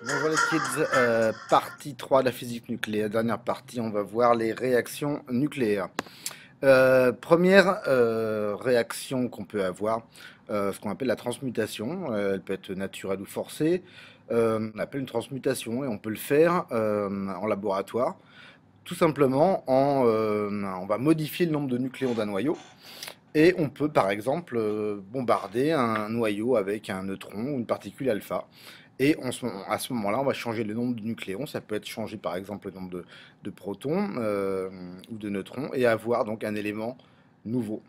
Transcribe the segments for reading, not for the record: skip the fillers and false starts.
Bonjour les kids, partie 3 de la physique nucléaire. Dernière partie, on va voir les réactions nucléaires. Première réaction qu'on peut avoir, ce qu'on appelle la transmutation. Elle peut être naturelle ou forcée. On appelle une transmutation et on peut le faire en laboratoire. Tout simplement, on va modifier le nombre de nucléons d'un noyau. Et on peut par exemple bombarder un noyau avec un neutron ou une particule alpha. Et à ce moment-là, on va changer le nombre de nucléons. Ça peut être changer par exemple le nombre de protons ou de neutrons et avoir donc un élément nouveau.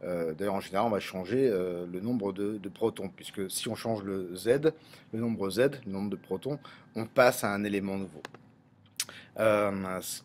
D'ailleurs, en général, on va changer le nombre de protons, puisque si on change le Z, le nombre Z, le nombre de protons, on passe à un élément nouveau. Ce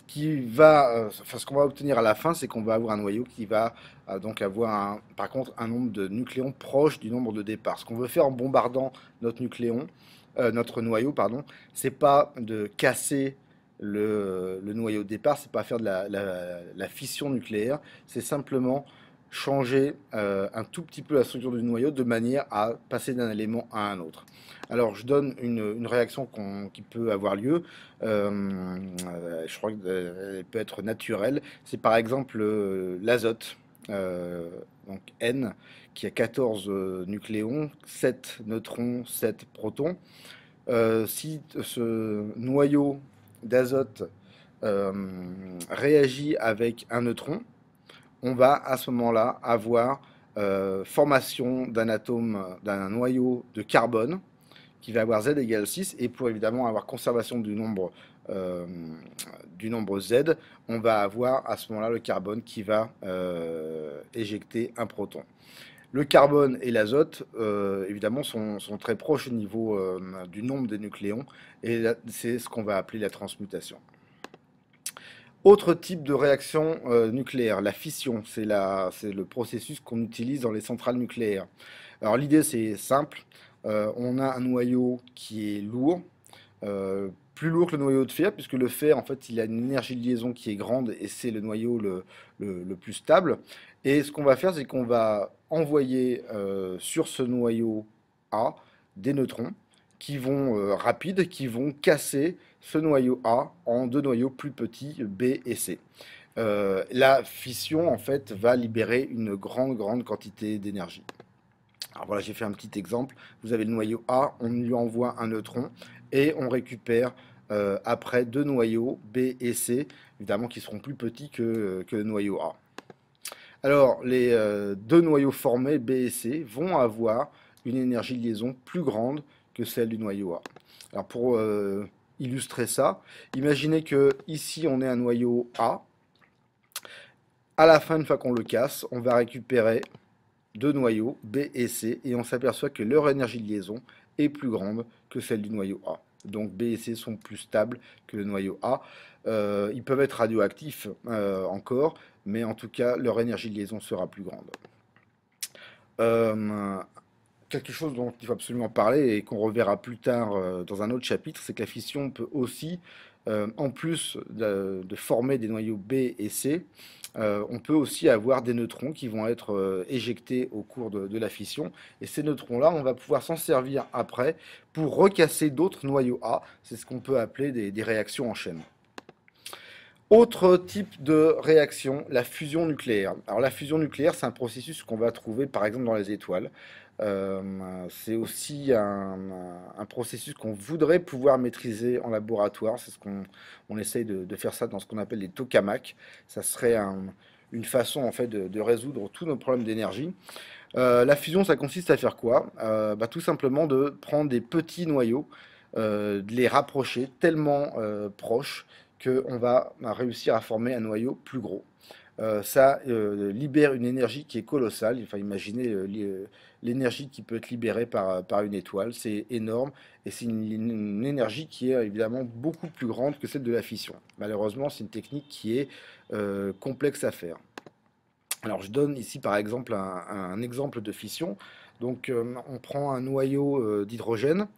qu'on va obtenir à la fin, c'est qu'on va avoir un noyau qui va donc avoir par contre un nombre de nucléons proche du nombre de départ. Ce qu'on veut faire en bombardant notre noyau, pardon, c'est pas de casser le noyau de départ, c'est pas faire de la fission nucléaire, c'est simplement changer un tout petit peu la structure du noyau de manière à passer d'un élément à un autre. Alors je donne une réaction qui peut avoir lieu. Je crois qu'elle peut être naturelle. C'est par exemple l'azote, donc N, qui a 14 nucléons, 7 neutrons, 7 protons. Si ce noyau d'azote réagit avec un neutron, on va à ce moment-là avoir formation d'un atome, d'un noyau de carbone qui va avoir Z égale 6, et pour évidemment avoir conservation euh, du nombre Z, on va avoir à ce moment-là le carbone qui va éjecter un proton. Le carbone et l'azote, évidemment, sont très proches au niveau du nombre des nucléons, et c'est ce qu'on va appeler la transmutation. Autre type de réaction nucléaire, la fission, c'est le processus qu'on utilise dans les centrales nucléaires. Alors l'idée c'est simple, on a un noyau qui est lourd, plus lourd que le noyau de fer, puisque le fer en fait il a une énergie de liaison qui est grande et c'est le noyau le plus stable. Et ce qu'on va faire, c'est qu'on va envoyer sur ce noyau A des neutrons qui vont rapides, qui vont casser ce noyau A en deux noyaux plus petits, B et C. La fission, en fait, va libérer une grande quantité d'énergie. Alors voilà, j'ai fait un petit exemple. Vous avez le noyau A, on lui envoie un neutron et on récupère après deux noyaux B et C, évidemment qui seront plus petits que le noyau A. Alors, les deux noyaux formés, B et C, vont avoir une énergie de liaison plus grande que celle du noyau A. Alors, pour illustrer ça, imaginez que ici on ait un noyau A. À la fin, une fois qu'on le casse, on va récupérer deux noyaux, B et C, et on s'aperçoit que leur énergie de liaison est plus grande que celle du noyau A. Donc B et C sont plus stables que le noyau A. Ils peuvent être radioactifs encore, mais en tout cas, leur énergie de liaison sera plus grande. Euh, Quelque chose dont il faut absolument parler et qu'on reverra plus tard dans un autre chapitre, c'est que la fission peut aussi, en plus de former des noyaux B et C, on peut aussi avoir des neutrons qui vont être éjectés au cours de la fission. Et ces neutrons-là, on va pouvoir s'en servir après pour recasser d'autres noyaux A. C'est ce qu'on peut appeler des réactions en chaîne. Autre type de réaction, la fusion nucléaire. Alors la fusion nucléaire, c'est un processus qu'on va trouver par exemple dans les étoiles. C'est aussi un processus qu'on voudrait pouvoir maîtriser en laboratoire. C'est ce qu'on essaye de faire ça dans ce qu'on appelle les tokamaks. Ça serait une façon en fait de résoudre tous nos problèmes d'énergie. La fusion, ça consiste à faire quoi? Tout simplement de prendre des petits noyaux, de les rapprocher tellement proches qu'on va réussir à former un noyau plus gros. Ça libère une énergie qui est colossale. Enfin, imaginez l'énergie qui peut être libérée par une étoile. C'est énorme et c'est une énergie qui est évidemment beaucoup plus grande que celle de la fission. Malheureusement, c'est une technique qui est complexe à faire. Alors, je donne ici par exemple un exemple de fission. Donc, on prend un noyau d'hydrogène.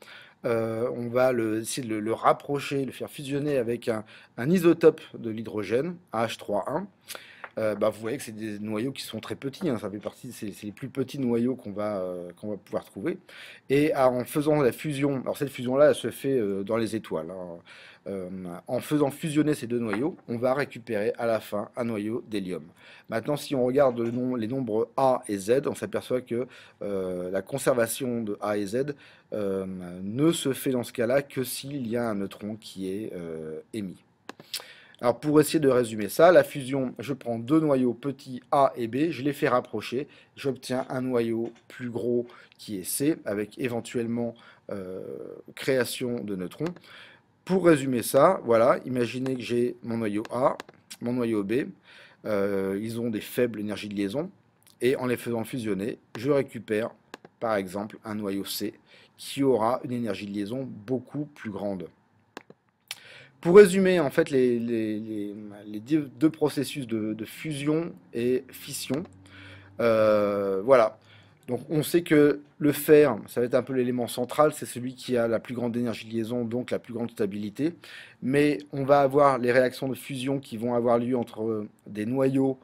On va essayer de le rapprocher, le faire fusionner avec un isotope de l'hydrogène, H3,1. vous voyez que c'est des noyaux qui sont très petits, hein, ça fait partie, c'est les plus petits noyaux qu'on va pouvoir trouver. Et en faisant la fusion, alors cette fusion-là, elle se fait dans les étoiles, hein. En faisant fusionner ces deux noyaux, on va récupérer à la fin un noyau d'hélium. Maintenant, si on regarde les nombres A et Z, on s'aperçoit que la conservation de A et Z ne se fait dans ce cas-là que s'il y a un neutron qui est émis. Alors pour essayer de résumer ça, la fusion, je prends deux noyaux petits A et B, je les fais rapprocher, j'obtiens un noyau plus gros qui est C, avec éventuellement création de neutrons. Pour résumer ça, voilà, imaginez que j'ai mon noyau A, mon noyau B, ils ont des faibles énergies de liaison, et en les faisant fusionner, je récupère par exemple un noyau C qui aura une énergie de liaison beaucoup plus grande. Pour résumer, en fait, les deux processus de fusion et fission, voilà. Donc, on sait que le fer, ça va être un peu l'élément central, c'est celui qui a la plus grande énergie de liaison, donc la plus grande stabilité. Mais on va avoir les réactions de fusion qui vont avoir lieu entre des noyaux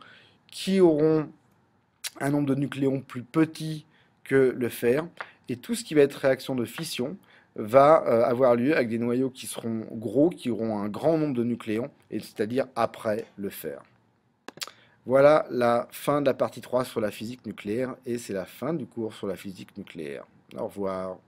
qui auront un nombre de nucléons plus petit que le fer. Et tout ce qui va être réaction de fission va avoir lieu avec des noyaux qui seront gros, qui auront un grand nombre de nucléons, c'est-à-dire après le fer. Voilà la fin de la partie 3 sur la physique nucléaire et c'est la fin du cours sur la physique nucléaire. Au revoir.